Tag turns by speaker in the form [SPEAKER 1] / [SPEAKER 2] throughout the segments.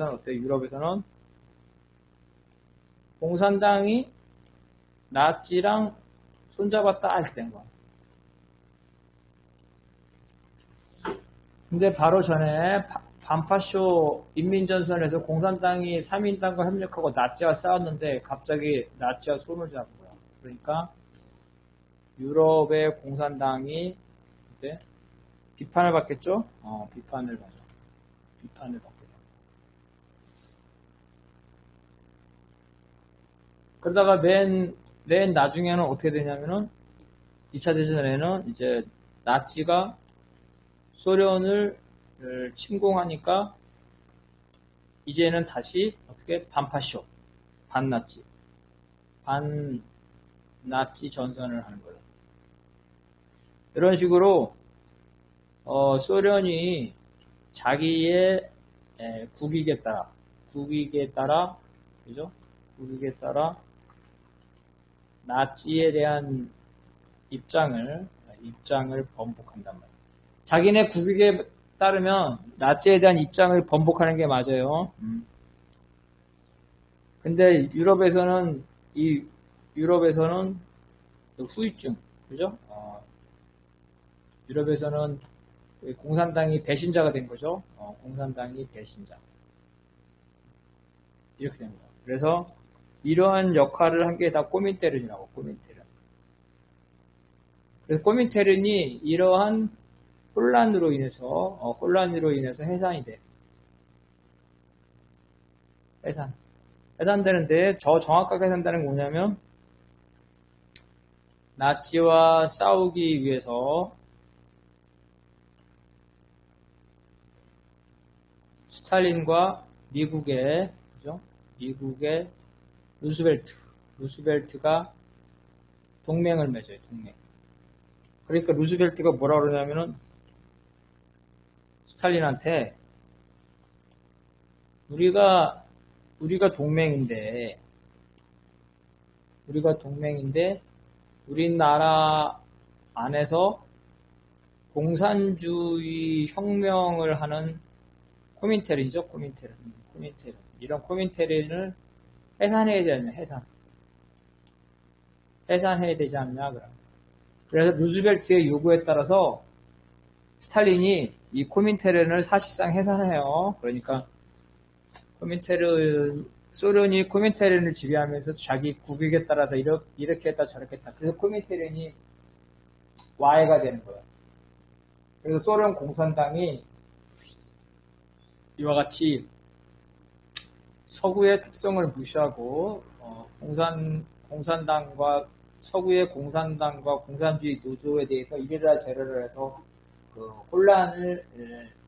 [SPEAKER 1] 어때요? 유럽에서는 공산당이 나치랑 손잡았다 이렇게 된 거야. 근데 바로 전에 반파쇼 인민전선에서 공산당이 3인당과 협력하고 나치와 싸웠는데 갑자기 나치와 손을 잡은 거야. 그러니까 유럽의 공산당이 그때 비판을 받겠죠? 비판을 받죠. 비판을 받게 돼. 그러다가 맨 나중에는 어떻게 되냐면은 2차 대전에는 이제 나치가 소련을 침공하니까 이제는 다시 어떻게 반파쇼, 반나치 전선을 하는 거예요. 이런 식으로 소련이 자기의 국익에 따라, 그죠? 국익에 따라 나치에 대한 입장을 번복한단 말이에요. 자기네 국익에 따르면 나치에 대한 입장을 번복하는 게 맞아요. 근데 유럽에서는 후유증, 그죠? 유럽에서는 공산당이 배신자가 된 거죠. 공산당이 배신자. 이렇게 됩니다. 그래서 이러한 역할을 한 게 다 꼬민테른이라고, 꼬민테른. 그래서 꼬민테른이 이러한 혼란으로 인해서 해산이 돼. 해산되는데, 정확하게 해산되는 게 뭐냐면, 나치와 싸우기 위해서 스탈린과 미국의 루스벨트가 동맹을 맺어요. 동맹. 그러니까 루스벨트가 뭐라 그러냐면은 스탈린한테 우리가 동맹인데 우리나라 안에서 공산주의 혁명을 하는 코민테른이죠. 코민테른. 이런 코민테른을 해산해야 되지 않냐. 그래서 루스벨트의 요구에 따라서 스탈린이 이 코민테른을 사실상 해산해요. 그러니까 소련이 코민테른을 지배하면서 자기 국익에 따라서 이렇게 했다 저렇게 했다. 그래서 코민테른이 와해가 되는 거예요. 그래서 소련 공산당이 이와 같이 서구의 특성을 무시하고 공산당과 서구의 공산당과 공산주의 노조에 대해서 이래라 저래라 해서 그 혼란을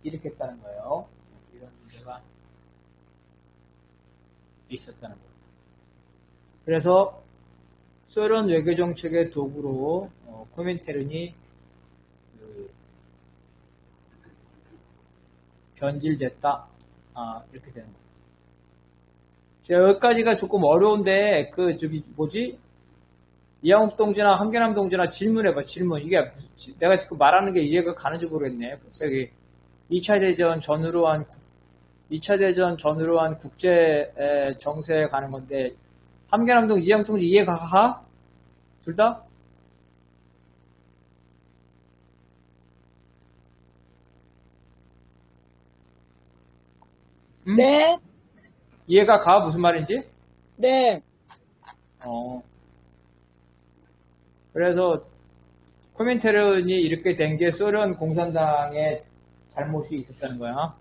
[SPEAKER 1] 일으켰다는 거예요. 이런 문제가 있었다는 거예요. 그래서 소련 외교 정책의 도구로 코민테른이 변질됐다. 이렇게 되는 거예요. 여기까지가 조금 어려운데 이양욱 동지나 함경남 동지나 질문해봐. 질문. 이게 내가 지금 말하는 게 이해가 가는지 모르겠네. 벌써 여기 2차 대전 전후로 한 국제 정세에 가는 건데 함경남 동지, 이양욱 동지 이해가 가? 둘 다?
[SPEAKER 2] 네.
[SPEAKER 1] 이해가 가? 무슨 말인지?
[SPEAKER 2] 네.
[SPEAKER 1] 그래서 코민테른이 이렇게 된 게 소련 공산당의 잘못이 있었다는 거야.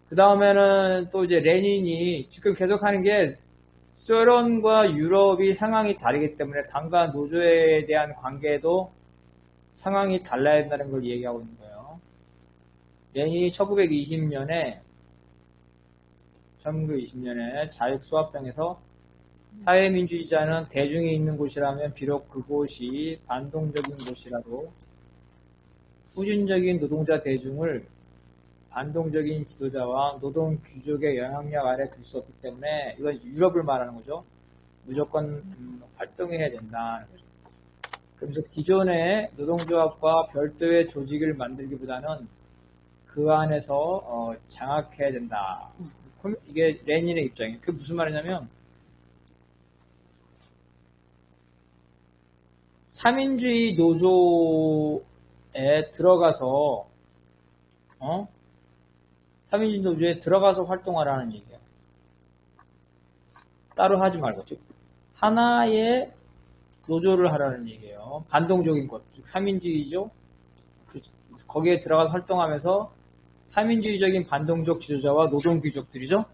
[SPEAKER 1] 그 다음에는 또 이제 레닌이 지금 계속 하는 게 소련과 유럽이 상황이 다르기 때문에 당과 노조에 대한 관계도 상황이 달라야 된다는 걸 얘기하고 있는 거예요. 레닌이 1920년에 자익수합병에서 사회민주주의자는 대중이 있는 곳이라면 비록 그곳이 반동적인 곳이라도 후진적인 노동자 대중을 반동적인 지도자와 노동 귀족의 영향력 아래 둘 수 없기 때문에 이건 유럽을 말하는 거죠. 무조건 활동해야 된다는 거죠. 그래서 기존의 노동조합과 별도의 조직을 만들기보다는 그 안에서 장악해야 된다. 이게 레닌의 입장이에요. 그게 무슨 말이냐면 삼인주의 노조에 들어가서 삼인주의 노조에 들어가서 활동하라는 얘기예요. 따로 하지 말고 즉 하나의 노조를 하라는 얘기예요. 반동적인 것, 즉 삼인주의죠. 거기에 들어가서 활동하면서 삼인주의적인 반동적 지도자와 노동귀족들이죠.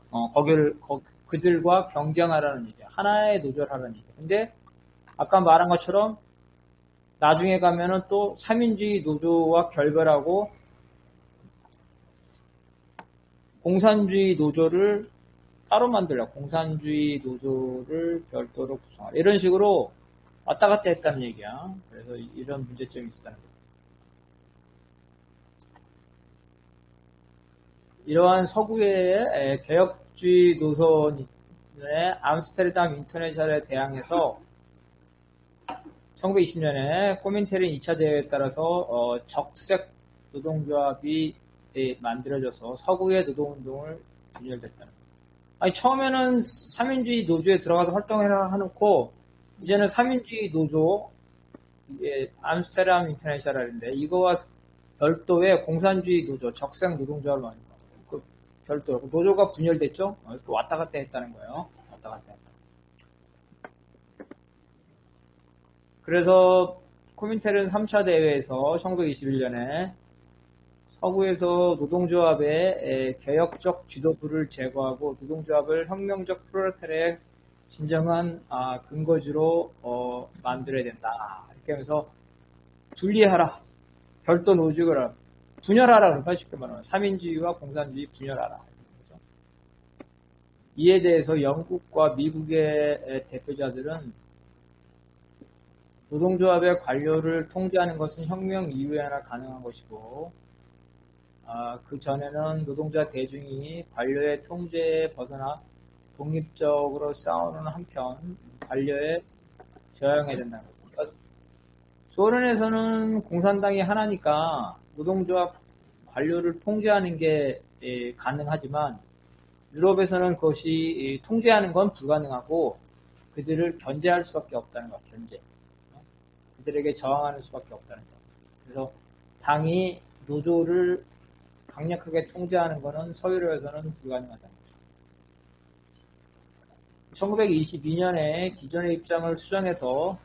[SPEAKER 1] 그들과 경쟁하라는 얘기예요. 하나의 노조를 하라는 얘기예요. 근데 아까 말한 것처럼 나중에 가면은 또 삼인주의 노조와 결별하고 공산주의 노조를 따로 만들려 공산주의 노조를 별도로 구성하라. 이런 식으로 왔다 갔다 했다는 얘기야. 그래서 이런 문제점이 있었다는 거야. 이러한 서구의 개혁주의 노선의 암스테르담 인터내셔널에 대항해서 1920년에 코민테른 2차 대회에 따라서 적색 노동조합이 만들어져서 서구의 노동운동을 분열됐다는 거예요. 아니 처음에는 3인주의 노조에 들어가서 활동을 해놓고 이제는 3인주의 노조 암스테르담 인터내셔널인데 이거와 별도의 공산주의 노조 적색 노동조합을 만든 거예요. 그 별도 노조가 분열됐죠. 또 왔다 갔다 했다는 거예요. 왔다 갔다 했다. 그래서 코민테른 3차 대회에서 1921년에 서구에서 노동조합의 개혁적 지도부를 제거하고 노동조합을 혁명적 프롤레타리아의 진정한 근거지로 만들어야 된다. 이렇게 하면서 분리하라. 별도 노직을 분열하라. 그러니까 쉽게 말하면 3인주의와 공산주의 분열하라. 이에 대해서 영국과 미국의 대표자들은 노동조합의 관료를 통제하는 것은 혁명 이후에나 가능한 것이고 그 전에는 노동자 대중이 관료의 통제에 벗어나 독립적으로 싸우는 한편 관료에 저항해야 된다는 거죠. 그러니까 소련에서는 공산당이 하나니까 노동조합 관료를 통제하는 게 가능하지만 유럽에서는 그것이 통제하는 건 불가능하고 그들을 견제할 수밖에 없다는 것, 견제. 그들에게 저항하는 수밖에 없다는 것. 그래서 당이 노조를 강력하게 통제하는 것은 서유럽에서는 불가능하다는 거죠. 1922년에 기존의 입장을 수정해서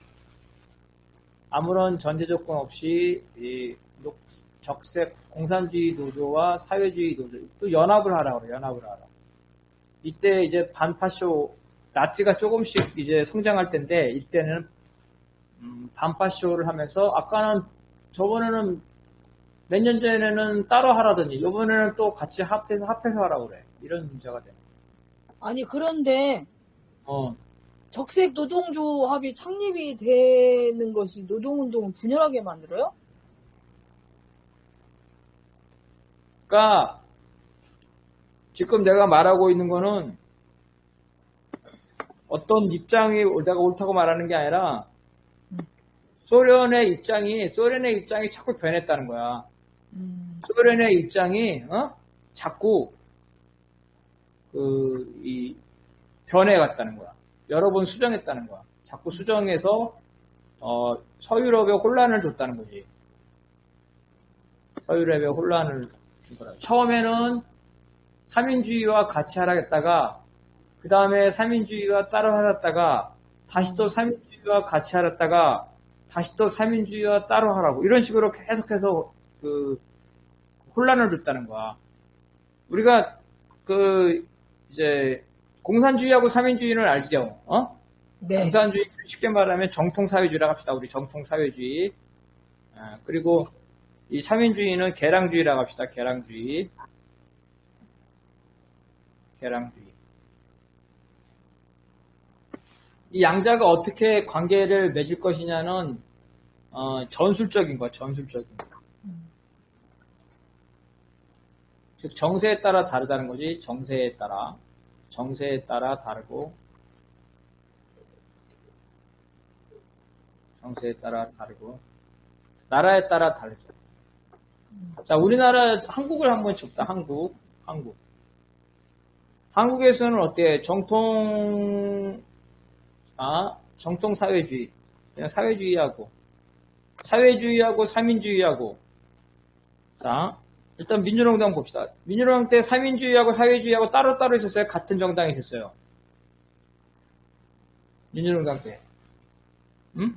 [SPEAKER 1] 아무런 전제 조건 없이 적색 공산주의 노조와 사회주의 노조 또 연합을 하라고 그래요. 연합을 하라. 이때 이제 반파쇼 나치가 조금씩 이제 성장할 때인데 이때는 반파쇼를 하면서 아까는 저번에는 몇 년 전에는 따로 하라더니 이번에는 또 같이 합해서 하라고 그래. 이런 문제가 돼.
[SPEAKER 2] 아니 그런데 적색 노동조합이 창립이 되는 것이 노동운동을 분열하게 만들어요?
[SPEAKER 1] 그러니까 지금 내가 말하고 있는 거는 어떤 입장이 내가 옳다고 말하는 게 아니라 소련의 입장이 자꾸 변했다는 거야. 소련의 입장이 자꾸 변해갔다는 거야. 여러 번 수정했다는 거야. 자꾸 수정해서 서유럽에 혼란을 줬다는 거지. 서유럽에 혼란을 준 거라. 처음에는 3인주의와 같이 하라겠다가 그 다음에 3인주의와 따로 하랬다가 다시 또 3인주의와 같이 하랬다가 다시 또 3인주의와 따로 하라고 이런 식으로 계속해서 혼란을 줬다는 거야. 우리가 이제 공산주의하고 3인주의는 알죠?
[SPEAKER 2] 네.
[SPEAKER 1] 공산주의 쉽게 말하면 정통사회주의라고 합시다. 우리 정통사회주의. 그리고 이 3인주의는 개량주의라고 합시다. 개량주의. 이 양자가 어떻게 관계를 맺을 것이냐는 전술적인 거야. 전술적인 거. 즉 정세에 따라 다르다는 거지. 정세에 따라 다르고 나라에 따라 다르죠. 자, 우리나라, 한국을 한번 칩다. 한국. 한국에서는 어때? 정통 사회주의. 그냥 사회주의하고 사민주의하고. 자, 일단 민주노동당 봅시다. 민주노동 때 사민주의하고 사회주의하고 따로따로 있었어요? 같은 정당이 있었어요? 민주노동당 때. 응?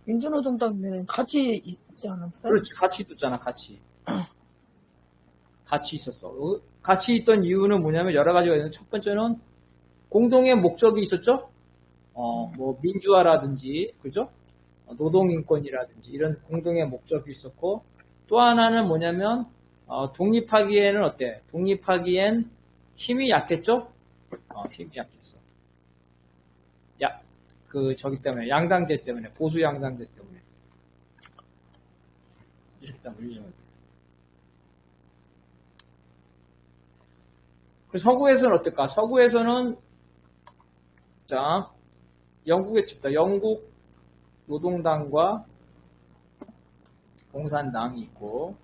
[SPEAKER 2] 민주노동당은 같이 있지 않았어요?
[SPEAKER 1] 그렇지. 같이 있었잖아, 같이. 같이 있었어. 같이 있던 이유는 뭐냐면 여러 가지가 있는데 첫 번째는 공동의 목적이 있었죠? 뭐 민주화라든지, 그죠? 노동인권이라든지 이런 공동의 목적이 있었고 또 하나는 뭐냐면 독립하기에는 어때? 독립하기엔 힘이 약했죠? 힘이 약했어. 저기 때문에 양당제 때문에 보수 양당제 때문에 이렇게 딱 물리는 거죠. 서구에서는 어떨까? 서구에서는 자 영국에 칩다. 영국 노동당과 공산당이 있고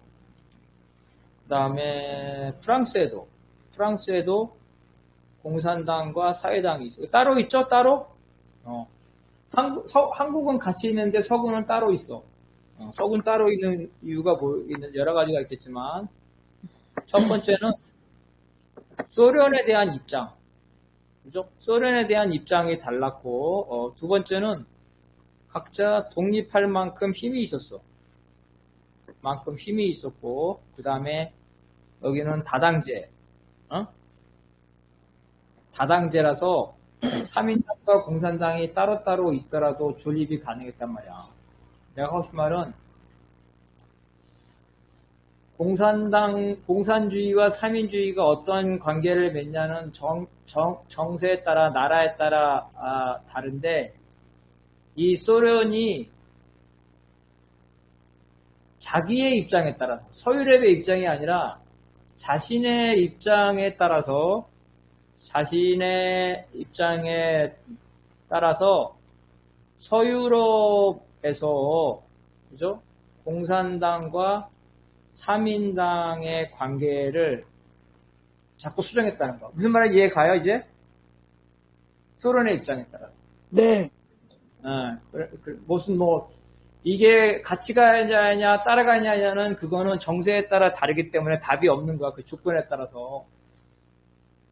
[SPEAKER 1] 그 다음에 프랑스에도 공산당과 사회당이 있어요. 따로 있죠? 따로? 한국은 같이 있는데 서구는 따로 있어. 서구는 따로 있는 이유가 여러 가지가 있겠지만 첫 번째는 소련에 대한 입장, 그죠? 소련에 대한 입장이 달랐고 두 번째는 각자 독립할 만큼 힘이 있었어. 그 다음에 여기는 다당제, 다당제라서 3인당과 공산당이 따로따로 있더라도 존립이 가능했단 말이야. 내가 하고 싶은 말은 공산주의와 3인주의가 어떤 관계를 맺냐는 정세에 따라 나라에 따라 다른데 이 소련이 자기의 입장에 따라서 서유럽의 입장이 아니라 자신의 입장에 따라서 서유럽에서 그죠? 공산당과 3인당의 관계를 자꾸 수정했다는 거. 무슨 말인지 이해 가요, 이제? 소련의 입장에 따라.
[SPEAKER 2] 네.
[SPEAKER 1] 무슨 이게 같이 가느냐, 따라가냐는 그거는 정세에 따라 다르기 때문에 답이 없는 거야. 그 주권에 따라서.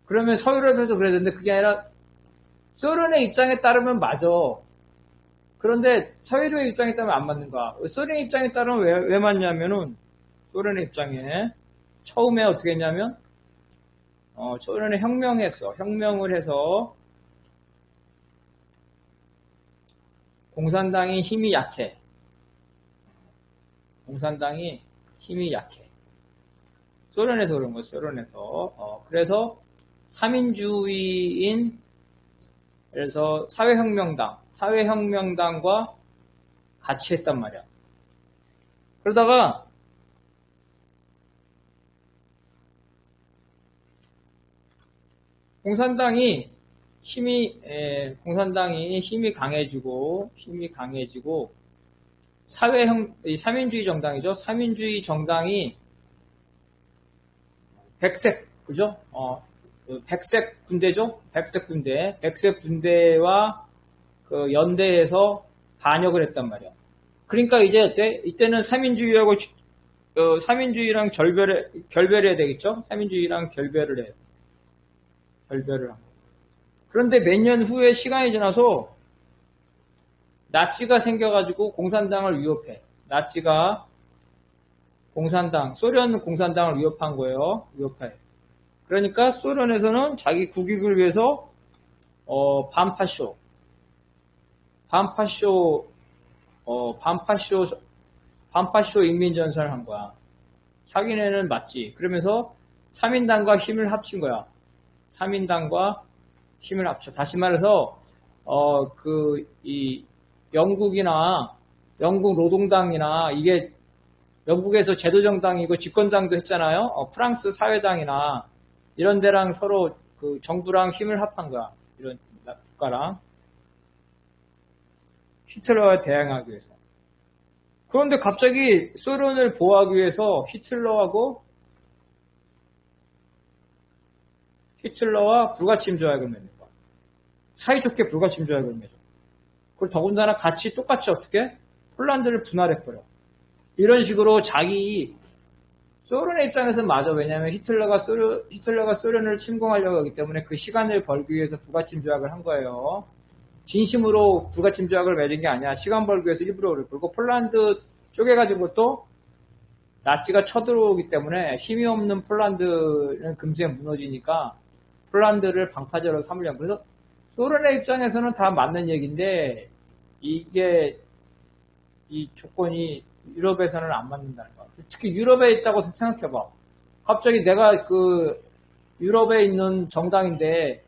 [SPEAKER 1] 그러면 서유럽에서 그래야 되는데 그게 아니라 소련의 입장에 따르면 맞아. 그런데 서유럽의 입장에 따르면 안 맞는 거야. 소련의 입장에 따르면 왜 맞냐면은 소련의 입장에 처음에 어떻게 했냐면 소련에 혁명을 해서 공산당이 힘이 약해. 소련에서 그런 거예요. 소련에서. 그래서 3인주의인 그래서 사회혁명당과 같이 했단 말이야. 그러다가 공산당이 힘이 강해지고 3인주의 정당이죠. 3인주의 정당이 백색, 그죠? 백색 군대죠? 백색 군대와 그 연대해서 반역을 했단 말이야. 그러니까 이제 어때? 이때는 3인주의랑 결별해야 되겠죠? 3인주의랑 결별을 한 거. 그런데 몇 년 후에 시간이 지나서 나치가 생겨가지고 공산당을 위협해. 나치가 소련 공산당을 위협한 거예요. 위협해. 그러니까 소련에서는 자기 국익을 위해서 반파쇼 인민전선을 한 거야. 자기네는 맞지. 그러면서 3인당과 힘을 합친 거야. 3인당과 힘을 합쳐. 다시 말해서 영국 노동당이나 이게 영국에서 제도정당이고 집권당도 했잖아요. 프랑스 사회당이나 이런 데랑 서로 그 정부랑 힘을 합한 거야. 이런 국가랑 히틀러에 대항하기 위해서. 그런데 갑자기 소련을 보호하기 위해서 히틀러와 불가침 조약을 맺는다. 사이좋게 불가침 조약을 맺어. 그리고 더군다나 똑같이 어떻게? 폴란드를 분할해버려. 이런 식으로 소련의 입장에서 맞아. 왜냐하면 히틀러가 소련을 침공하려고 하기 때문에 그 시간을 벌기 위해서 불가침 조약을 한 거예요. 진심으로 불가침 조약을 맺은 게 아니야. 시간 벌기 위해서 일부러 그랬고. 그리고 폴란드 쪼개가지고 또 나치가 쳐들어오기 때문에 힘이 없는 폴란드는 금세 무너지니까 폴란드를 방파제로 삼으려고. 그래서 소련의 입장에서는 다 맞는 얘기인데 이게 이 조건이 유럽에서는 안 맞는다는 거야. 특히 유럽에 있다고 생각해봐. 갑자기 내가 그 유럽에 있는 정당인데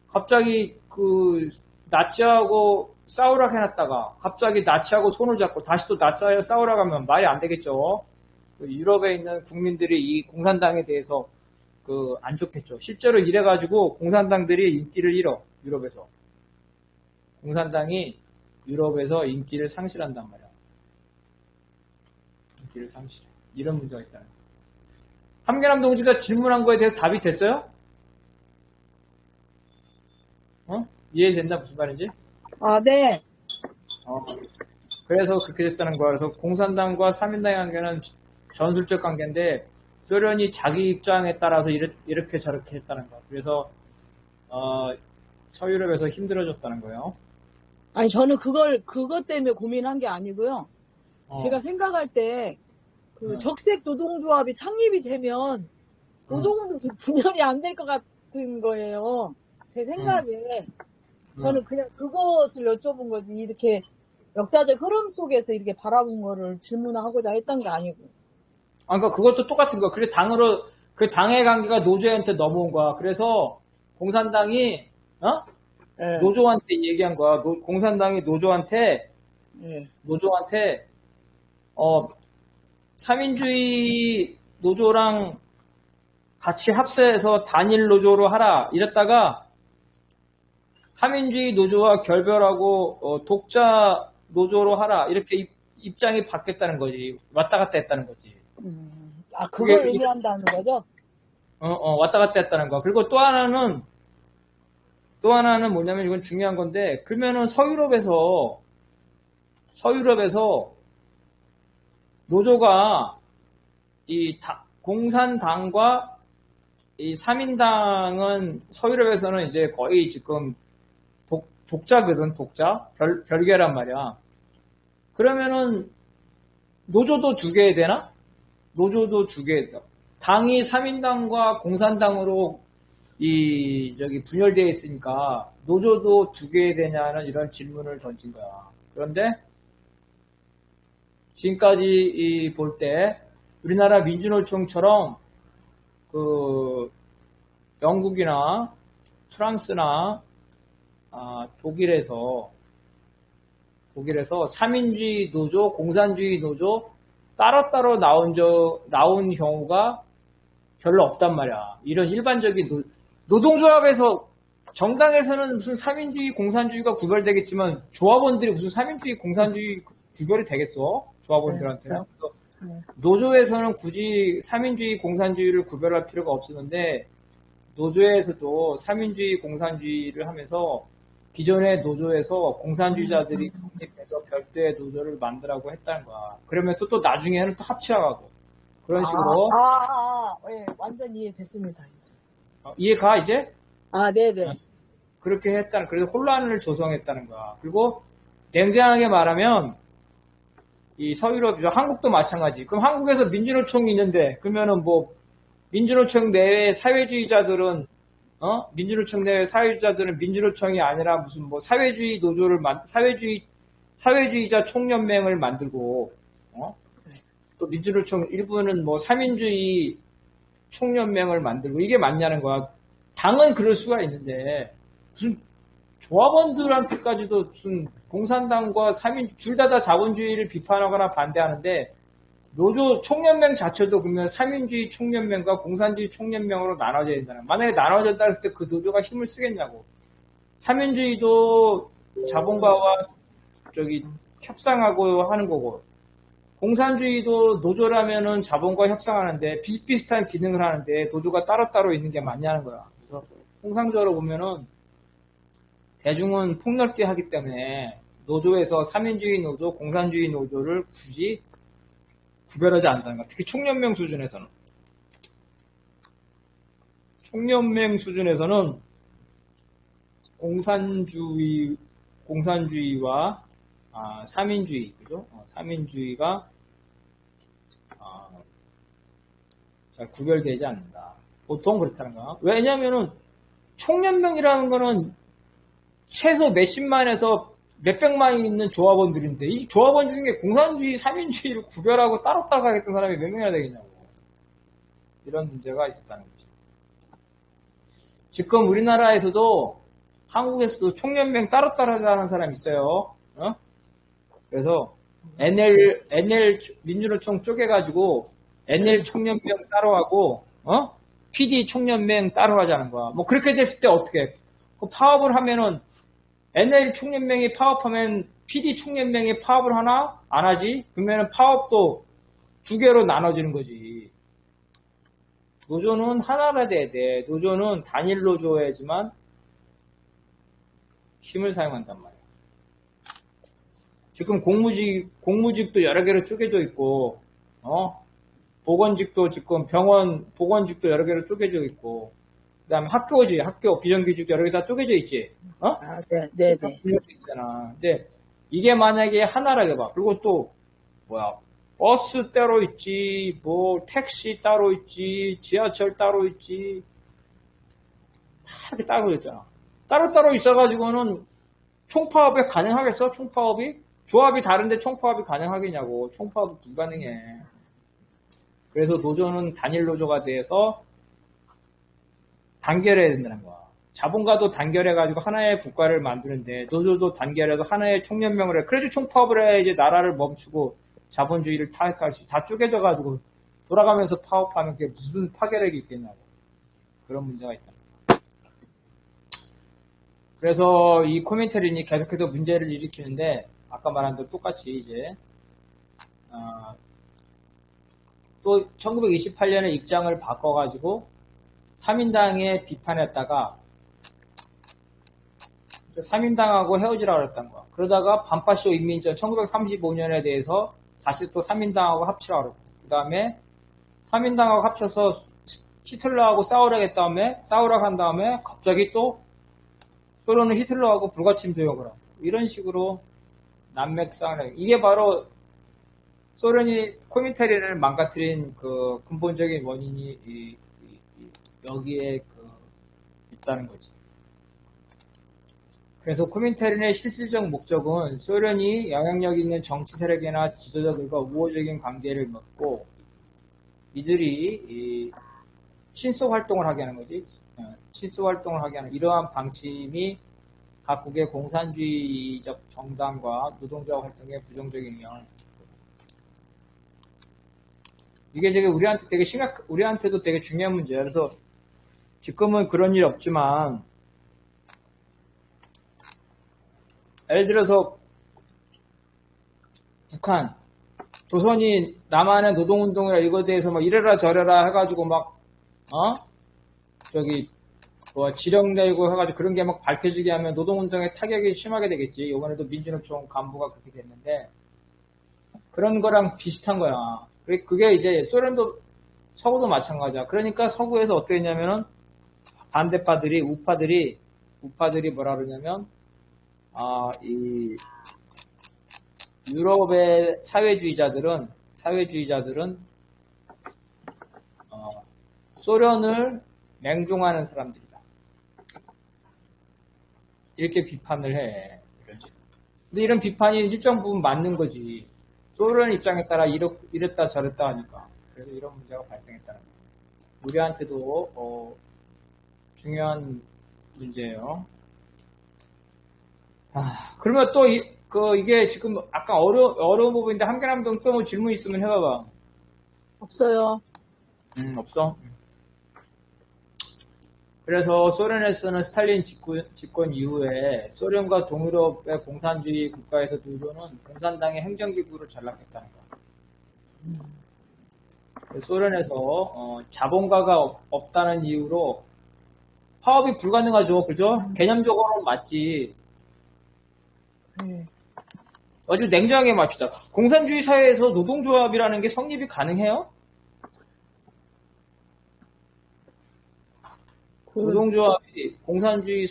[SPEAKER 1] 갑자기 그 나치하고 싸우라 해놨다가 갑자기 나치하고 손을 잡고 다시 또 나치하고 싸우라 가면 말이 안 되겠죠. 유럽에 있는 국민들이 이 공산당에 대해서 안 좋겠죠. 실제로 이래가지고 공산당들이 인기를 잃어. 유럽에서. 공산당이 유럽에서 인기를 상실한단 말이야. 인기를 상실해. 이런 문제가 있다는 거야. 함경남 동지가 질문한 거에 대해서 답이 됐어요? 이해된다 무슨 말인지?
[SPEAKER 2] 아, 네.
[SPEAKER 1] 그래서 그렇게 됐다는 거야. 그래서 공산당과 삼인당의 관계는 전술적 관계인데 소련이 자기 입장에 따라서 이렇게 저렇게 했다는 거야. 그래서 서유럽에서 힘들어졌다는 거예요.
[SPEAKER 2] 아니, 저는 그것 때문에 고민한 게 아니고요. 제가 생각할 때, 적색 노동조합이 창립이 되면, 노동운동 분열이 안 될 것 같은 거예요. 제 생각에. 저는 그냥 그것을 여쭤본 거지. 이렇게 역사적 흐름 속에서 이렇게 바라본 거를 질문하고자 했던 게 아니고.
[SPEAKER 1] 그러니까 그것도 똑같은 거야. 그래, 그 당의 관계가 노조한테 넘어온 거야. 그래서 공산당이,
[SPEAKER 2] 네.
[SPEAKER 1] 노조한테 얘기한 거야. 공산당이 노조한테,
[SPEAKER 2] 네.
[SPEAKER 1] 삼인주의 노조랑 같이 합세해서 단일 노조로 하라. 이랬다가, 삼인주의 노조와 결별하고, 독자 노조로 하라. 이렇게 입장이 바뀌었다는 거지. 왔다 갔다 했다는 거지.
[SPEAKER 2] 그걸 의미한다는 거죠?
[SPEAKER 1] 왔다 갔다 했다는 거야. 그리고 또 하나는 뭐냐면 이건 중요한 건데, 그러면은 서유럽에서 노조가 공산당과 이 삼인당은 서유럽에서는 이제 거의 지금 독자거든, 별개란 말이야. 그러면은 노조도 두 개 되나? 노조도 두 개. 당이 삼인당과 공산당으로 분열되어 있으니까 노조도 두 개 되냐는 이런 질문을 던진 거야. 그런데 지금까지 볼 때 우리나라 민주노총처럼 영국이나 프랑스나 독일에서 삼인주의 노조, 공산주의 노조 따로따로 나온 경우가 별로 없단 말이야. 이런 일반적인 노동조합에서 정당에서는 무슨 삼인주의, 공산주의가 구별되겠지만 조합원들이 무슨 삼인주의, 공산주의 구별이 되겠어? 조합원들한테는. 노조에서는 굳이 삼인주의, 공산주의를 구별할 필요가 없었는데 노조에서도 삼인주의, 공산주의를 하면서 기존의 노조에서 공산주의자들이 독립해서 별도의 노조를 만들라고 했다는 거야. 그러면서 또 나중에는 또 합치라고. 그런 식으로.
[SPEAKER 2] 예, 완전 이해됐습니다. 이제.
[SPEAKER 1] 이해가 이제?
[SPEAKER 2] 네네.
[SPEAKER 1] 그렇게 했다는, 그래서 혼란을 조성했다는 거야. 그리고 냉정하게 말하면 이 서유럽, 한국도 마찬가지. 그럼 한국에서 민주노총이 있는데 그러면은 뭐 민주노총 내외 사회주의자들은 민주노총이 아니라 무슨 뭐 사회주의 노조를 사회주의자 총연맹을 만들고 또 민주노총 일부는 뭐 삼인주의 총연맹을 만들고 이게 맞냐는 거야. 당은 그럴 수가 있는데 무슨 조합원들한테까지도 무슨 공산당과 둘 다 자본주의를 비판하거나 반대하는데 노조 총연맹 자체도 그러면 삼인주의 총연맹과 공산주의 총연맹으로 나눠져야 된다는. 만약에 나눠졌다 했을 때 그 노조가 힘을 쓰겠냐고. 삼인주의도 자본가와 협상하고 하는 거고 공산주의도 노조라면은 자본과 협상하는데 비슷비슷한 기능을 하는데 노조가 따로따로 있는 게 맞냐는 거야. 그래서 통상적으로 보면은 대중은 폭넓게 하기 때문에 노조에서 삼인주의 노조, 공산주의 노조를 굳이 구별하지 않는다는 거야. 특히 총연맹 수준에서는. 총연맹 수준에서는 공산주의와 삼인주의, 그죠? 삼인주의가 잘 구별되지 않는다. 보통 그렇다는 거야. 왜냐면은 총연맹이라는 거는 최소 몇십만에서 몇백만이 있는 조합원들인데 이 조합원 중에 공산주의, 삼인주의를 구별하고 따로따로 가겠다는 사람이 몇 명이나 되겠냐고. 이런 문제가 있었다는 거죠. 지금 우리나라에서도 한국에서도 총연맹 따로따로 하는 사람이 있어요. 그래서 NL 민주노총 쪼개가지고 NL 총연맹 따로 하고 PD 총연맹 따로 하자는 거야. 뭐 그렇게 됐을 때 어떻게? 파업을 하면은 NL 총연맹이 파업하면 PD 총연맹이 파업을 하나? 안 하지? 그러면은 파업도 두 개로 나눠지는 거지. 노조는 하나라 돼야 돼. 노조는 단일 노조야지만 힘을 사용한단 말이야. 지금 공무직도 여러 개로 쪼개져 있고, 보건직도 지금 병원, 보건직도 여러 개로 쪼개져 있고, 그 다음에 학교, 비정규직도 여러 개 다 쪼개져 있지,
[SPEAKER 2] 네.
[SPEAKER 1] 있잖아. 근데 이게 만약에 하나라게 봐. 그리고 또, 버스 따로 있지, 택시 따로 있지, 지하철 따로 있지, 다 이렇게 따로 있잖아. 따로따로 있어가지고는 총파업이 가능하겠어? 총파업이? 조합이 다른데 총파업이 가능하겠냐고. 총파업이 불가능해. 그래서 노조는 단일 노조가 돼서 단결해야 된다는 거야. 자본가도 단결해가지고 하나의 국가를 만드는데 노조도 단결해서 하나의 총연맹을 해. 그래도 총파업을 해야지 나라를 멈추고 자본주의를 타협할 수, 다 쪼개져가지고 돌아가면서 파업하면 그게 무슨 파괴력이 있겠냐고. 그런 문제가 있다. 그래서 이 코민테린이 계속해서 문제를 일으키는데 아까 말한 대로 똑같이 이제 또 1928년에 입장을 바꿔가지고 3인당에 비판했다가 3인당하고 헤어지라고 했던 거야. 그러다가 반파쇼 인민전 1935년에 대해서 다시 또 3인당하고 합치라고 그러고 그 다음에 3인당하고 합쳐서 히틀러하고 싸우라고 한 다음에 갑자기 또 소련은 히틀러하고 불가침 조약을 하고 이런 식으로 난맥상을 이게 바로 소련이 코민테린을 망가뜨린 그 근본적인 원인이 여기에 있다는 거지. 그래서 코민테린의 실질적 목적은 소련이 영향력 있는 정치 세력이나 지도자들과 우호적인 관계를 맺고 이들이 친소 활동을 하게 하는 거지. 친소 활동을 하게 하는 이러한 방침이 각국의 공산주의적 정당과 노동자 활동에 부정적인 영향을 끼치고 이게 되게 우리한테도 되게 중요한 문제야. 그래서 지금은 그런 일 없지만 예를 들어서 북한, 조선이 남한의 노동운동이나 이거에 대해서 막 이래라 저래라 해가지고 지령 내고 해가지고 그런 게 막 밝혀지게 하면 노동운동에 타격이 심하게 되겠지. 이번에도 민주노총 간부가 그렇게 됐는데 그런 거랑 비슷한 거야. 그게 이제 소련도 서구도 마찬가지야. 그러니까 서구에서 어떻게 했냐면은 반대파들이 우파들이 뭐라 그러냐면 이 유럽의 사회주의자들은 소련을 맹종하는 사람들이다. 이렇게 비판을 해. 이런 식으로. 근데 이런 비판이 일정 부분 맞는 거지. 소련 입장에 따라 이랬다 저랬다 하니까. 그래서 이런 문제가 발생했다는 거예요. 우리한테도 중요한 문제예요. 그러면 또 이게 지금 아까 어려운 부분인데 한계남동 또 뭐 질문 있으면 해봐봐.
[SPEAKER 2] 없어요.
[SPEAKER 1] 없어? 그래서 소련에서는 스탈린 집권 이후에 소련과 동유럽의 공산주의 국가에서 노조는 공산당의 행정기구로 전락했다는 거야. 소련에서 자본가가 없다는 이유로 파업이 불가능하죠. 그죠? 개념적으로는 맞지.
[SPEAKER 2] 네.
[SPEAKER 1] 아주 냉정하게 맙시다. 공산주의 사회에서 노동조합이라는 게 성립이 가능해요? 노동조합이 공산주의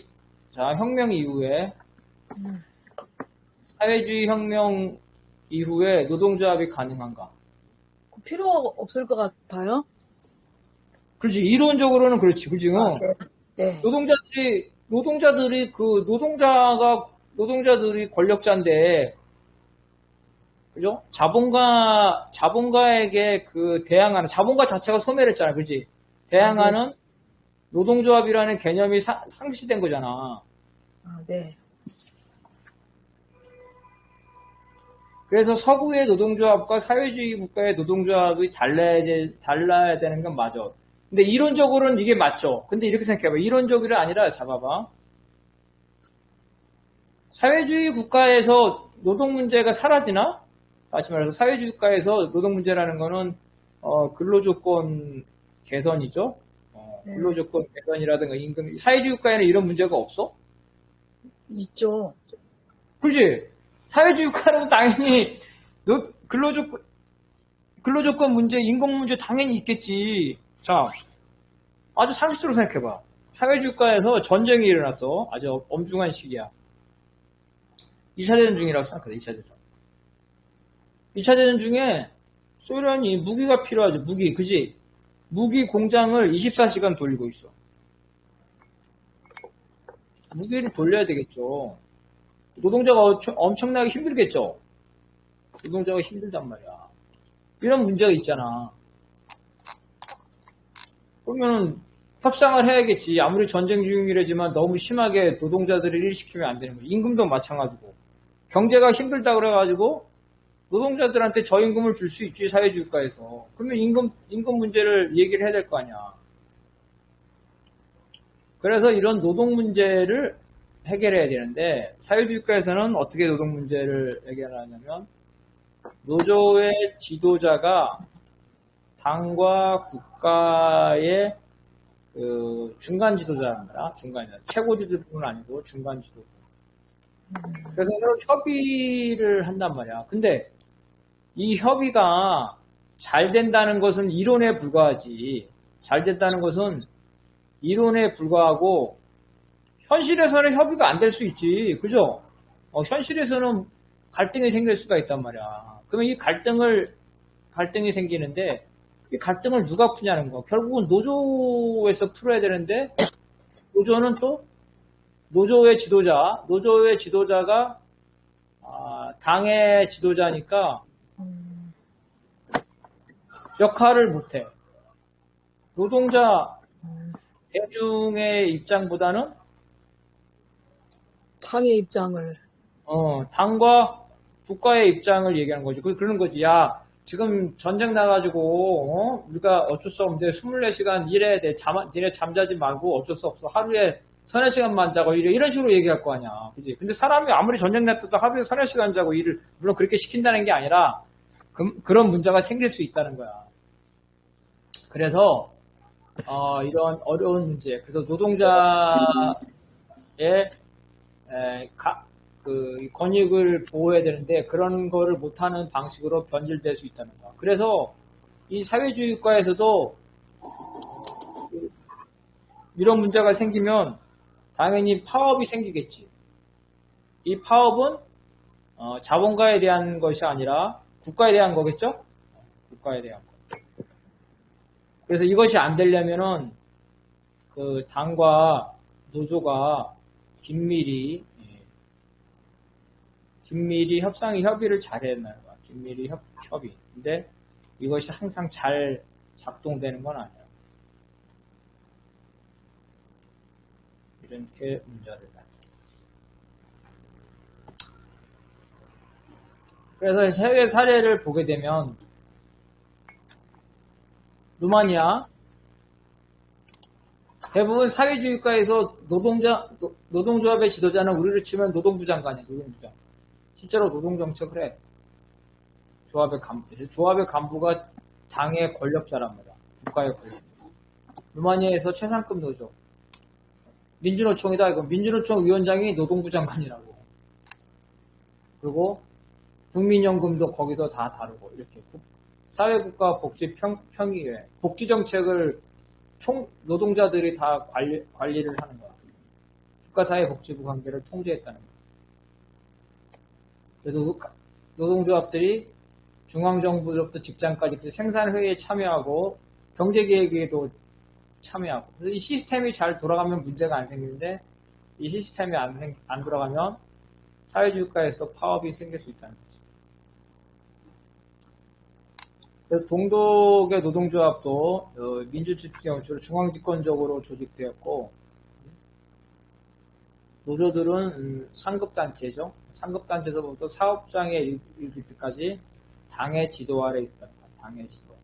[SPEAKER 1] 혁명 이후에 사회주의 혁명 이후에 노동조합이 가능한가?
[SPEAKER 2] 필요 없을 것 같아요.
[SPEAKER 1] 그렇지. 이론적으로는 그렇지. 그지?
[SPEAKER 2] 네.
[SPEAKER 1] 노동자들이 권력자인데, 그죠? 자본가에게 대항하는, 자본가 자체가 소멸 했잖아. 그지? 대항하는 노동조합이라는 개념이 상실된 거잖아.
[SPEAKER 2] 네.
[SPEAKER 1] 그래서 서구의 노동조합과 사회주의 국가의 노동조합이 달라야 되는 건 맞아. 근데 이론적으로는 이게 맞죠. 근데 이렇게 생각해봐. 이론적이 아니라 잡아봐. 사회주의 국가에서 노동 문제가 사라지나? 다시 말해서 사회주의 국가에서 노동 문제라는 거는 근로조건 개선이죠. 근로조건 개선이라든가 임금. 사회주의 국가에는 이런 문제가 없어?
[SPEAKER 2] 있죠.
[SPEAKER 1] 그렇지? 사회주의 국가는 당연히 근로조건 문제, 임금 문제 당연히 있겠지. 자, 아주 상식적으로 생각해봐. 사회주의 국가에서 전쟁이 일어났어. 아주 엄중한 시기야. 2차 대전 중이라고 생각해. 2차 대전. 2차 대전 중에 소련이 무기가 필요하죠. 무기, 그지? 무기 공장을 24시간 돌리고 있어. 무기를 돌려야 되겠죠. 노동자가 엄청나게 힘들겠죠. 노동자가 힘들단 말이야. 이런 문제가 있잖아. 그러면 협상을 해야겠지. 아무리 전쟁 중이라지만 너무 심하게 노동자들을 일시키면 안 되는 거야. 임금도 마찬가지고. 경제가 힘들다 그래가지고 노동자들한테 저임금을 줄 수 있지, 사회주의 국가에서. 그러면 임금 문제를 얘기를 해야 될 거 아니야. 그래서 이런 노동 문제를 해결해야 되는데, 사회주의 국가에서는 어떻게 노동 문제를 해결하냐면, 노조의 지도자가 당과 국가의 중간 지도자란 말이야. 최고 지도자는 아니고 중간 지도자. 그래서 협의를 한단 말이야. 근데 이 협의가 잘 된다는 것은 이론에 불과하지. 잘 된다는 것은 이론에 불과하고 현실에서는 협의가 안 될 수 있지. 그죠? 현실에서는 갈등이 생길 수가 있단 말이야. 그러면 이 갈등이 생기는데 이 갈등을 누가 푸냐는 거야. 결국은 노조에서 풀어야 되는데 노조는 또 노조의 지도자가 당의 지도자니까 역할을 못해. 노동자 대중의 입장보다는
[SPEAKER 2] 당의 입장을
[SPEAKER 1] 당과 국가의 입장을 얘기하는 거지. 그러는 거지. 야, 지금 전쟁 나가지고 우리가 어쩔 수 없는데 24시간 일해야 돼. 니네 잠자지 말고 어쩔 수 없어. 하루에 3-4시간만 자고 이런 식으로 얘기할 거 아니야. 그지? 근데 사람이 아무리 전쟁 났어도 하루에 3-4시간 자고 일을 물론 그렇게 시킨다는 게 아니라 그런 문제가 생길 수 있다는 거야. 그래서 이런 어려운 문제. 그래서 노동자의 권익을 보호해야 되는데 그런 거를 못하는 방식으로 변질될 수 있다는 거야. 그래서 이 사회주의 국가에서도 이런 문제가 생기면 당연히 파업이 생기겠지. 이 파업은 자본가에 대한 것이 아니라 국가에 대한 거겠죠? 국가에 대한 거. 그래서 이것이 안 되려면은 당과 노조가 긴밀히 협의를 잘해야 하는 거야. 긴밀히 협의. 근데 이것이 항상 잘 작동되는 건 아니야. 이렇게 문제가 된다. 그래서 해외 사례를 보게 되면 루마니아 대부분 사회주의 국가에서 노동조합의 지도자는 우리를 치면 노동부 장관이야. 노동부 장관. 실제로 노동정책을 해. 조합의 간부들. 조합의 간부가 당의 권력자란 말이야. 국가의 권력. 루마니아에서 최상급 노조. 민주노총이다. 이거 민주노총 위원장이 노동부 장관이라고. 그리고 국민연금도 거기서 다 다루고 이렇게 사회국가복지평의회 복지정책을 노동자들이 다 관리를 하는 거야. 국가사회복지부 관계를 통제했다는 거야. 그래서 노동조합들이 중앙정부로부터 직장까지 생산회의에 참여하고 경제계획에도 참여하고. 그래서 이 시스템이 잘 돌아가면 문제가 안 생기는데 이 시스템이 안 돌아가면 사회주의 국가에서도 파업이 생길 수 있다는 거죠. 그래서 동독의 노동조합도 민주주의 원칙으로 중앙집권적으로 조직되었고 노조들은 상급단체죠. 상급단체에서부터 사업장에 이를 때까지 당의 지도 아래 있었다는 거예요. 당의 지도.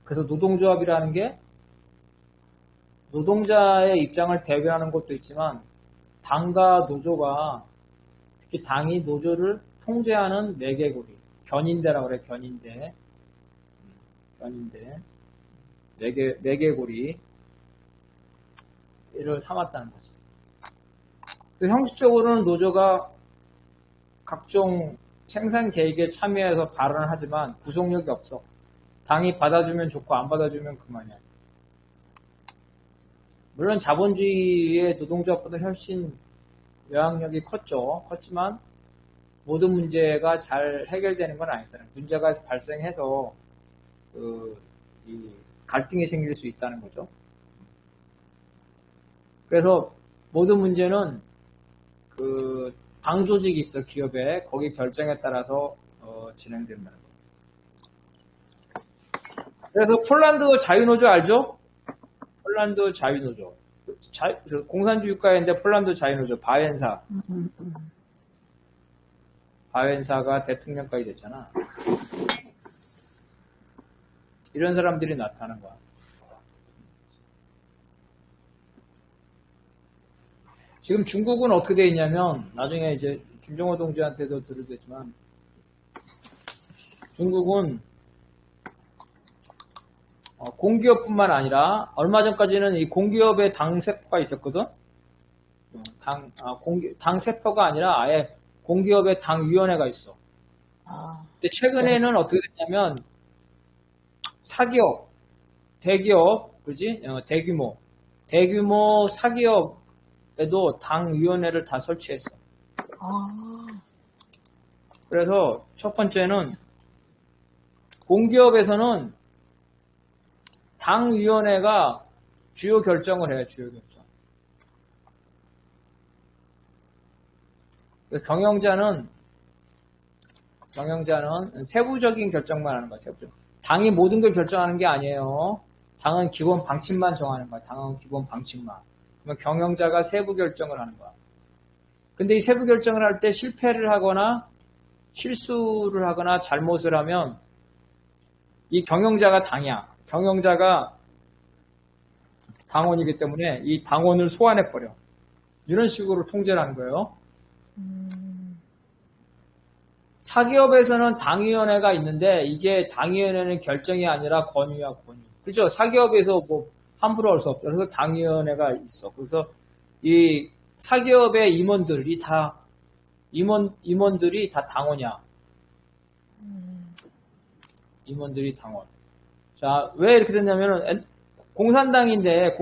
[SPEAKER 1] 그래서 노동조합이라는 게 노동자의 입장을 대변하는 것도 있지만 당과 노조가 특히 당이 노조를 통제하는 매개고리 견인대라고 그래. 견인대 매개고리를 삼았다는 거지. 형식적으로는 노조가 각종 생산 계획에 참여해서 발언을 하지만 구속력이 없어. 당이 받아주면 좋고 안 받아주면 그만이야. 물론 자본주의의 노동조합보다 훨씬 영향력이 컸지만 모든 문제가 잘 해결되는 건 아니다. 문제가 발생해서 이 갈등이 생길 수 있다는 거죠. 그래서 모든 문제는 당 조직이 있어. 기업에 거기 결정에 따라서 진행된다는 거예요. 그래서 폴란드 자유노조 알죠? 폴란드 자유노조. 공산주의 국가인데 폴란드 자유노조 바웬사가 대통령까지 됐잖아. 이런 사람들이 나타나는 거야. 지금 중국은 어떻게 돼 있냐면 나중에 이제 김정호 동지한테도 들으겠지만 중국은 공기업뿐만 아니라 얼마 전까지는 이 공기업의 당 세포가 있었거든. 당 세포가 아니라 아예 공기업의 당위원회가 있어. 근데 최근에는 어떻게 됐냐면 사기업, 대기업, 그지? 대규모 사기업에도 당위원회를 다 설치했어. 그래서 첫 번째는 공기업에서는 당위원회가 주요 결정을 해요. 주요 결정. 경영자는 세부적인 결정만 하는 거야. 세부적. 당이 모든 걸 결정하는 게 아니에요. 당은 기본 방침만 정하는 거야. 당은 기본 방침만. 그러면 경영자가 세부 결정을 하는 거야. 근데 이 세부 결정을 할 때 실패를 하거나 실수를 하거나 잘못을 하면 이 경영자가 당이야. 경영자가 당원이기 때문에 이 당원을 소환해버려. 이런 식으로 통제를 하는 거예요. 사기업에서는 당위원회가 있는데 이게 당위원회는 결정이 아니라 권유야, 권유. 그죠? 사기업에서 뭐 함부로 할 수 없죠. 그래서 당위원회가 있어. 그래서 이 사기업의 임원들이 다 당원이야. 임원들이 당원. 자, 왜 이렇게 됐냐면은 공산당인데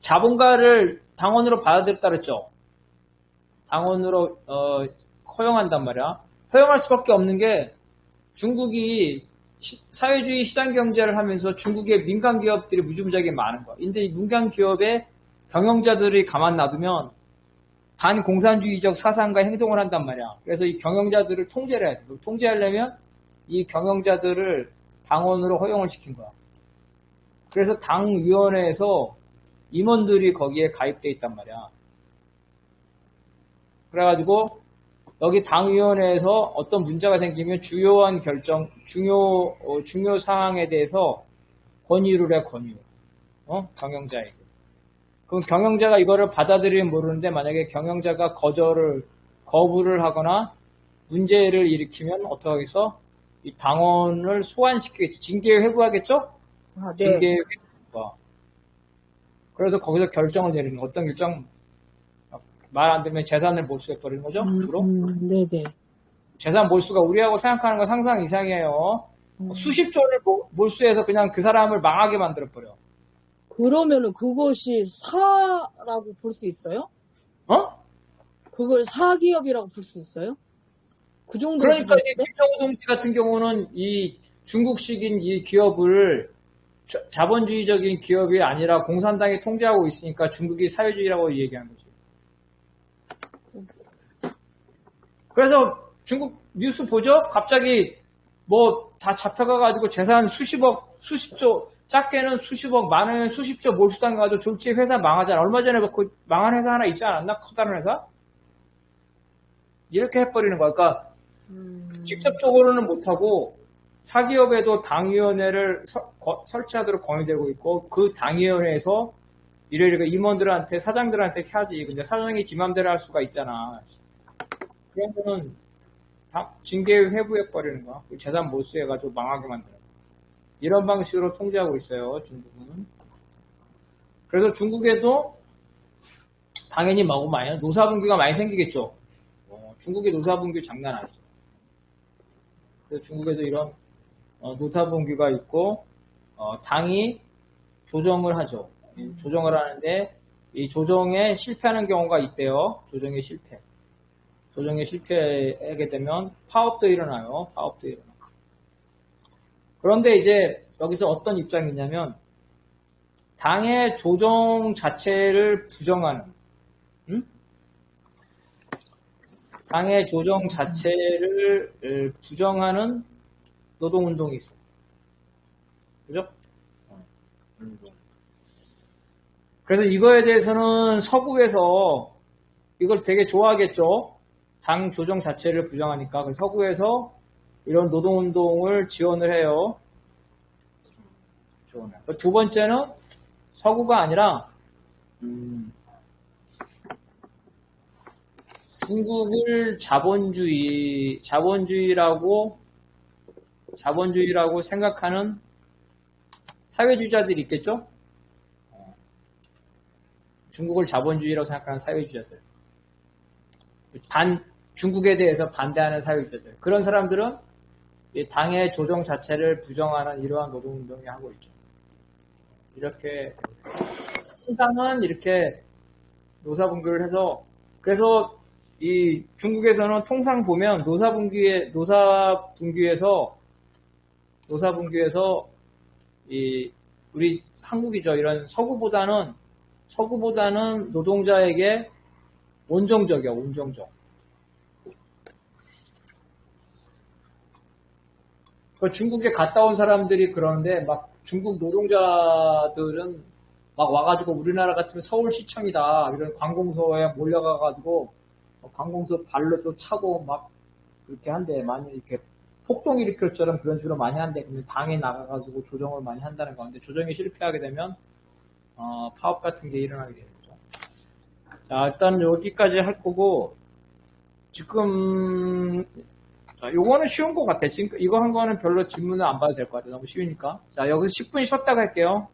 [SPEAKER 1] 자본가를 당원으로 받아들였다 그랬죠. 당원으로 허용한단 말이야. 허용할 수밖에 없는 게 중국이 사회주의 시장 경제를 하면서 중국의 민간 기업들이 무지무지하게 많은 거야. 근데 이 민간 기업의 경영자들이 가만 놔두면 반공산주의적 사상과 행동을 한단 말이야. 그래서 이 경영자들을 통제를 해야 돼. 통제하려면 이 경영자들을 당원으로 허용을 시킨 거야. 그래서 당위원회에서 임원들이 거기에 가입돼 있단 말이야. 그래가지고 여기 당위원회에서 어떤 문제가 생기면 주요한 결정, 중요 사항에 대해서 권유를 해, 권유. 경영자에게. 그럼 경영자가 이거를 받아들이면 모르는데 만약에 경영자가 거절을 거부를 하거나 문제를 일으키면 어떻게 하겠어? 이 당원을 소환시키겠죠. 징계 회부하겠죠?
[SPEAKER 2] 아, 네.
[SPEAKER 1] 징계 회부. 그래서 거기서 결정을 내리는 거. 어떤 결정? 말 안 들으면 재산을 몰수해버리는 거죠? 주로?
[SPEAKER 2] 네네.
[SPEAKER 1] 재산 몰수가 우리하고 생각하는 건 상상 이상이에요. 수십 조를 몰수해서 그냥 그 사람을 망하게 만들어버려.
[SPEAKER 2] 그러면은 그것이 사라고 볼 수 있어요?
[SPEAKER 1] 어?
[SPEAKER 2] 그걸 사기업이라고 볼 수 있어요? 그 정도
[SPEAKER 1] 그러니까 이
[SPEAKER 2] 수준인데?
[SPEAKER 1] 김정우 동지 같은 경우는 이 중국식인 이 기업을 자본주의적인 기업이 아니라 공산당이 통제하고 있으니까 중국이 사회주의라고 얘기하는 거지. 그래서 중국 뉴스 보죠? 갑자기 뭐 다 잡혀가가지고 재산 수십억, 수십조, 작게는 수십억, 많으면 수십조 몰수당가지고 졸지에 회사 망하잖아. 얼마 전에 그 망한 회사 하나 있지 않았나? 커다란 회사? 이렇게 해버리는 거야. 그러니까 직접적으로는 못하고 사기업에도 당위원회를 설치하도록 권유되고 있고 그 당위원회에서 이러니까 임원들한테 사장들한테 해야지. 근데 사장이 지 맘대로 할 수가 있잖아. 그런 거는 징계 회부해버리는 거야. 재산 몰수해가지고 망하게 만드는 거야. 이런 방식으로 통제하고 있어요, 중국은. 그래서 중국에도 당연히 많이 노사분규가 많이 생기겠죠. 중국의 노사분규 장난 아니죠. 그래서 중국에도 이런 노사분규가 있고 당이 조정을 하죠. 조정을 하는데 이 조정에 실패하는 경우가 있대요. 조정에 실패하게 되면 파업도 일어나요. 그런데 이제 여기서 어떤 입장이냐면 당의 조정 자체를 부정하는 당의 조정 자체를 부정하는 노동운동이 있어요. 그죠? 그래서 이거에 대해서는 서구에서 이걸 되게 좋아하겠죠. 당 조정 자체를 부정하니까. 그래서 서구에서 이런 노동운동을 지원을 해요. 두 번째는 서구가 아니라 중국을 자본주의라고 생각하는 사회주의자들이 있겠죠? 중국을 자본주의라고 생각하는 사회주의자들. 중국에 대해서 반대하는 사회주의자들. 그런 사람들은 이 당의 조정 자체를 부정하는 이러한 노동운동을 하고 있죠. 이렇게, 통상은 이렇게 노사분규를 해서, 그래서 이 중국에서는 통상 보면 노사분규에서 이 우리 한국이죠. 이런 서구보다는 노동자에게 온정적이야, 온정적. 중국에 갔다 온 사람들이 그러는데 막 중국 노동자들은 막 와가지고 우리나라 같으면 서울시청이다 이런 관공서에 몰려가가지고 관공서 발로 또 차고 막 그렇게 한대. 많이 이렇게 폭동 일으킬 처럼 그런 식으로 많이 한대. 근데 당에 나가가지고 조정을 많이 한다는 건데 조정이 실패하게 되면 파업 같은 게 일어나게 되는 거죠. 자, 일단 여기까지 할 거고 지금 요거는 쉬운 것 같아. 지금 이거 한 거는 별로 질문을 안 봐도 될 것 같아. 너무 쉬우니까. 자, 여기서 10분 쉬었다가 할게요.